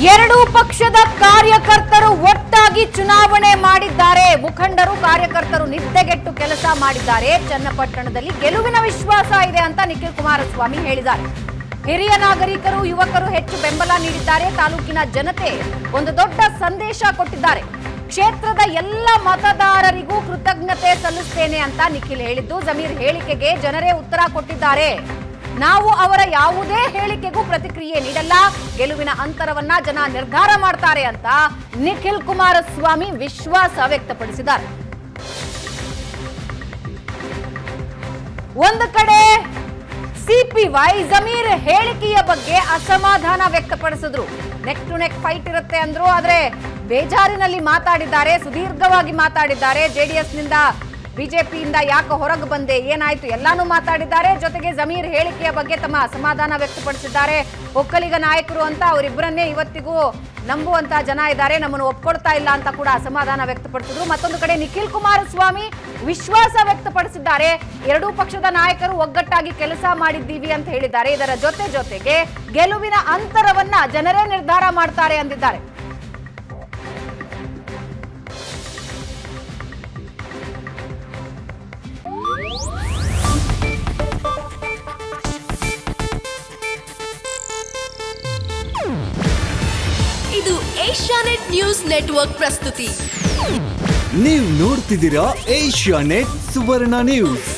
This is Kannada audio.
ಎರಡೂ ಪಕ್ಷದ ಕಾರ್ಯಕರ್ತರು ಒಟ್ಟಾಗಿ ಚುನಾವಣೆ ಮಾಡಿದ್ದಾರೆ. ಮುಖಂಡರು ಕಾರ್ಯಕರ್ತರು ನಿದ್ದೆಗೆಟ್ಟು ಕೆಲಸ ಮಾಡಿದ್ದಾರೆ. ಚನ್ನಪಟ್ಟಣದಲ್ಲಿ ಗೆಲುವಿನ ವಿಶ್ವಾಸ ಇದೆ ಅಂತ ನಿಖಿಲ್ ಕುಮಾರಸ್ವಾಮಿ ಹೇಳಿದ್ದಾರೆ. ಹಿರಿಯ ನಾಗರಿಕರು, ಯುವಕರು ಹೆಚ್ಚು ಬೆಂಬಲ ನೀಡಿದ್ದಾರೆ. ತಾಲೂಕಿನ ಜನತೆ ಒಂದು ದೊಡ್ಡ ಸಂದೇಶ ಕೊಟ್ಟಿದ್ದಾರೆ. ಕ್ಷೇತ್ರದ ಎಲ್ಲ ಮತದಾರರಿಗೂ ಕೃತಜ್ಞತೆ ಸಲ್ಲಿಸುತ್ತೇನೆ ಅಂತ ನಿಖಿಲ್ ಹೇಳಿದ್ದು, ಜಮೀರ್ ಹೇಳಿಕೆಗೆ ಜನರೇ ಉತ್ತರ ಕೊಟ್ಟಿದ್ದಾರೆ. ನಾವು ಅವರ ಯಾವುದೇ ಹೇಳಿಕೆಗೂ ಪ್ರತಿಕ್ರಿಯೆ ನೀಡಲ್ಲ, ಗೆಲುವಿನ ಅಂತರವನ್ನ ಜನ ನಿರ್ಧಾರ ಮಾಡ್ತಾರೆ ಅಂತ ನಿಖಿಲ್ ಕುಮಾರಸ್ವಾಮಿ ವಿಶ್ವಾಸ ವ್ಯಕ್ತಪಡಿಸಿದ್ದಾರೆ. ಒಂದು ಕಡೆ ಸಿಪಿವೈ ಜಮೀರ್ ಹೇಳಿಕೆಯ ಬಗ್ಗೆ ಅಸಮಾಧಾನ ವ್ಯಕ್ತಪಡಿಸಿದ್ರು. ನೆಕ್ ಟು ನೆಕ್ ಫೈಟ್ ಇರುತ್ತೆ ಅಂದ್ರು, ಆದ್ರೆ ಬೇಜಾರಿನಲ್ಲಿ ಮಾತಾಡಿದ್ದಾರೆ, ಸುದೀರ್ಘವಾಗಿ ಮಾತಾಡಿದ್ದಾರೆ. ಜೆಡಿಎಸ್ ನಿಂದ ಬಿಜೆಪಿಯಿಂದ ಯಾಕೆ ಹೊರಗೆ ಬಂದೆ, ಏನಾಯ್ತು ಎಲ್ಲಾನು ಮಾತಾಡಿದ್ದಾರೆ. ಜೊತೆಗೆ ಜಮೀರ್ ಹೇಳಿಕೆಯ ಬಗ್ಗೆ ತಮ್ಮ ಅಸಮಾಧಾನ ವ್ಯಕ್ತಪಡಿಸಿದ್ದಾರೆ. ಒಕ್ಕಲಿಗ ನಾಯಕರು ಅಂತ ಅವರಿಬ್ಬರನ್ನೇ ಇವತ್ತಿಗೂ ನಂಬುವಂತ ಜನ ಇದ್ದಾರೆ, ನಮ್ಮನ್ನು ಒಪ್ಕೊಳ್ತಾ ಇಲ್ಲ ಅಂತ ಕೂಡ ಅಸಮಾಧಾನ ವ್ಯಕ್ತಪಡಿಸಿದ್ರು. ಮತ್ತೊಂದು ಕಡೆ ನಿಖಿಲ್ ಕುಮಾರಸ್ವಾಮಿ ವಿಶ್ವಾಸ ವ್ಯಕ್ತಪಡಿಸಿದ್ದಾರೆ. ಎರಡೂ ಪಕ್ಷದ ನಾಯಕರು ಒಗ್ಗಟ್ಟಾಗಿ ಕೆಲಸ ಮಾಡಿದ್ದೀವಿ ಅಂತ ಹೇಳಿದ್ದಾರೆ. ಇದರ ಜೊತೆಗೆ ಗೆಲುವಿನ ಅಂತರವನ್ನ ಜನರೇ ನಿರ್ಧಾರ ಮಾಡ್ತಾರೆ ಅಂದಿದ್ದಾರೆ. ಇದು ಏಷ್ಯಾನೆಟ್ ನ್ಯೂಸ್ ನೆಟ್ವರ್ಕ್ ಪ್ರಸ್ತುತಿ. ನೀವು ನೋಡ್ತಿದ್ದೀರಾ ಏಷ್ಯಾನೆಟ್ ಸುವರ್ಣ ನ್ಯೂಸ್.